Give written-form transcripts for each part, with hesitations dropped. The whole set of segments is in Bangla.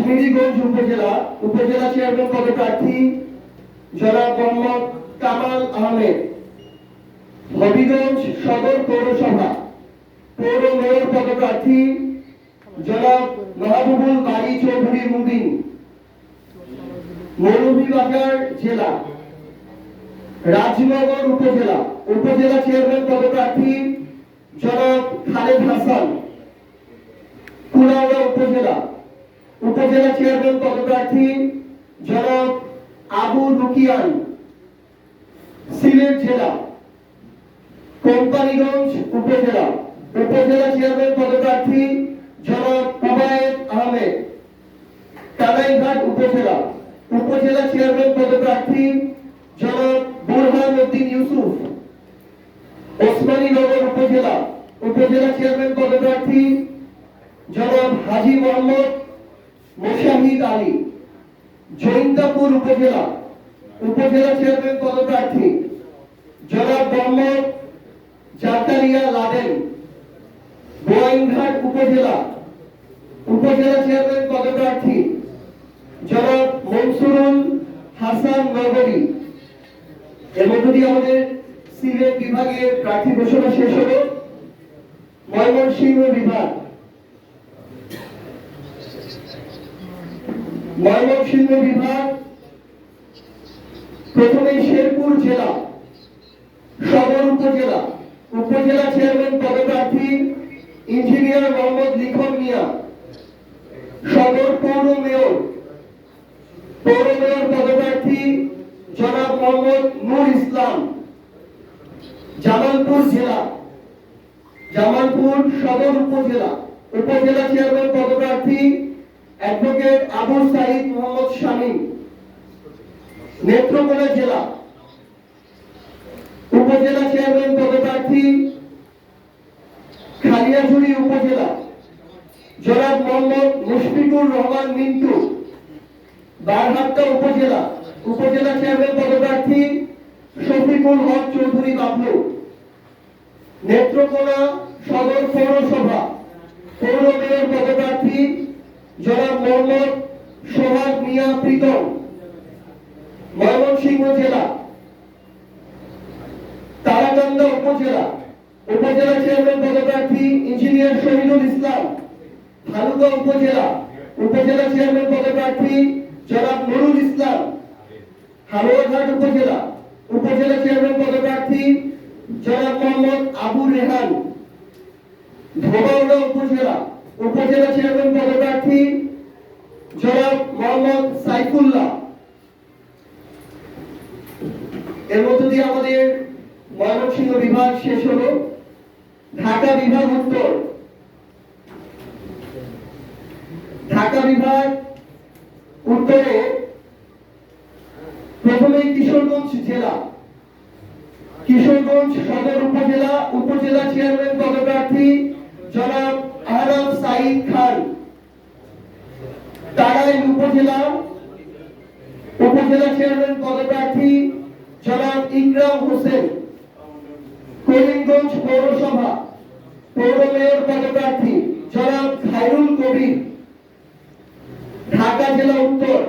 মেহেরগঞ্জ উপজেলা উপজেলা চেয়ারম্যান পদপ্রার্থী জনাব মোহাম্মদ কামাল আহমেদ। হবিগঞ্জ সদর পৌরসভা পৌর মেয়র পদপ্রার্থী জনাব মাহবুবুল বাড়ি চৌধুরী মুবিন। মৌলভীবাজার জেলা রাজনগর উপজেলা উপজেলা চেয়ারম্যান পদপ্রার্থী জনাব খালেদ হাসান। কুলাউড়া উপজেলা উপজেলা চেয়ারম্যান পদপ্রার্থী জনাব আবু রুকিয়ান। সিলেট জেলা কোম্পানীগঞ্জ উপজেলা উপজেলা চেয়ারম্যান পদপ্রার্থী জনাব উবায়েদ আহমেদ। কানাইঘাট উপজেলা উপজেলা চেয়ারম্যান পদপ্রার্থী জনাব বুরহান উদ্দিন ইউসুফ। ওসমানীনগর উপজেলা উপজেলা চেয়ারম্যান পদপ্রার্থী জনাব হাজী মোহাম্মদ মোশাহিদ আলী। জৈন্তাপুর উপজেলা উপজেলা চেয়ারম্যান পদপ্রার্থী জনাব মোহাম্মদ জাকারিয়া লাদেন। গোয়াইনঘাট উপজেলা উপজেলা চেয়ারম্যান পদপ্রার্থী জনাব মনসুরুল হাসান নগরী। এর মধ্য দিয়ে আমাদের সিলেট বিভাগের প্রার্থী ঘোষণা শেষ হলো। ময়মনসিংহ বিভাগ প্রথমে শেরপুর জেলা সদর উপজেলা উপজেলা চেয়ারম্যান পদপ্রার্থী ইঞ্জিনিয়ার মোহাম্মদ লিখন মিয়া। সদর পৌর মেয়র পদপ্রার্থী জনাব মোহাম্মদ নূর ইসলাম। জামালপুর জেলা জামালপুর সদর উপজেলা উপজেলা চেয়ারম্যান পদপ্রার্থী অ্যাডভোকেট আবু সাইদ মোহাম্মদ শামীম। নেত্রকোনা জেলা উপজেলা চেয়ারম্যান পদপ্রার্থী খালিয়াঝুড়ি উপজেলা জনাব মোহাম্মদ মুশফিকুর রহমান মিন্টু। বারহাট্টা উপজেলা উপজেলা চেয়ারম্যান পদপ্রার্থী শফিকুল হক চৌধুরী বাবলু। নেত্রকোনা সদর পৌরসভা পৌর মেয়র পদপ্রার্থী জনাব মোহাম্মদ সোহাগ মিয়া প্রীতম। ময়মনসিংহ জেলা তারাকান্দা উপজেলা উপজেলা চেয়ারম্যান পদপ্রার্থী ইঞ্জিনিয়ার শহীদুল ইসলাম। ভালুকা উপজেলা উপজেলা চেয়ারম্যান পদপ্রার্থী জনাব নুরুল ইসলাম। হালুয়াঘাট উপজেলা উপজেলা চেয়ারম্যান পদপ্রার্থী জনাব মোহাম্মদ আবু রেহান। ধোবাউড়া উপজেলা উপজেলা চেয়ারম্যান পদপ্রার্থী জনাব মোহাম্মদ সাইফুল্লাহ। এর মধ্য দিয়ে আমাদের ময়মনসিংহ বিভাগ শেষ হলো। ঢাকা বিভাগ উত্তর উত্তরে প্রথমে কিশোরগঞ্জ জেলা কিশোরগঞ্জ সদর উপজেলা উপজেলা চেয়ারম্যান পদপ্রার্থী জনাব আহরাম সাইদ খান। টাঙ্গাইল উপজেলা উপজেলা চেয়ারম্যান পদপ্রার্থী জনাব ইকরাম হোসেন। করিমগঞ্জ পৌরসভা পৌর মেয়র পদপ্রার্থী জনাব খায়রুল কবির। ঢাকা জেলা উত্তর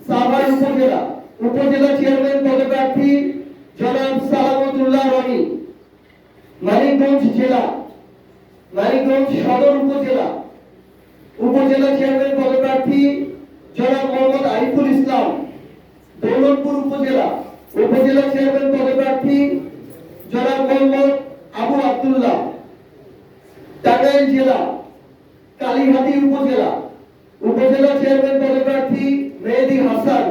সাভার উপজেলা উপজেলা চেয়ারম্যান পদপ্রার্থী জনাব সালামতুল্লাহ রনি। মানিকগঞ্জ জেলা মানিকগঞ্জ সদর উপজেলা উপজেলা চেয়ারম্যান পদপ্রার্থী জনাব মোহাম্মদ আরিফুল ইসলাম। দৌলতপুর উপজেলা উপজেলা চেয়ারম্যান পদপ্রার্থী জনাব মোহাম্মদ আবু আব্দুল্লাহ। টাঙ্গাইল জেলা কালীহাতি উপজেলা উপজেলা চেয়ারম্যান পদপ্রার্থী মেহেদী হাসান।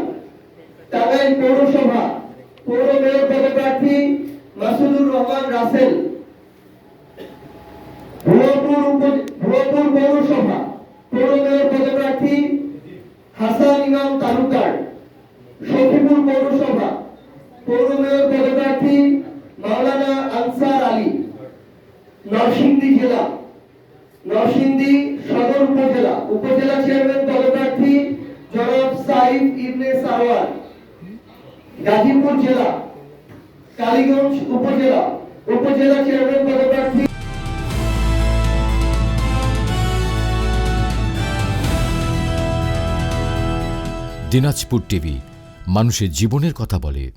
টাঙ্গাইল পৌরসভা পৌর মেয়র পদপ্রার্থী মাসুদুর রহমান রাসেল। ভুয়াপুর পৌরসভা পৌর মেয়র পদপ্রার্থী হাসান ইমাম তালুকদার। সখীপুর পৌরসভা পৌর মেয়র পদপ্রার্থী মাওলানা আনসার আলী। নরসিংদী জেলা নরসিংদী সদর উপজেলা উপজেলা চেয়ারম্যান পদপ্রার্থী জনাব সাইদ ইবনে সারওয়ার। গাজীপুর জেলা কালীগঞ্জ উপজেলা উপজেলা চেয়ারম্যান পদপ্রার্থী দিনাজপুর টিভি, মানুষের জীবনের কথা বলে।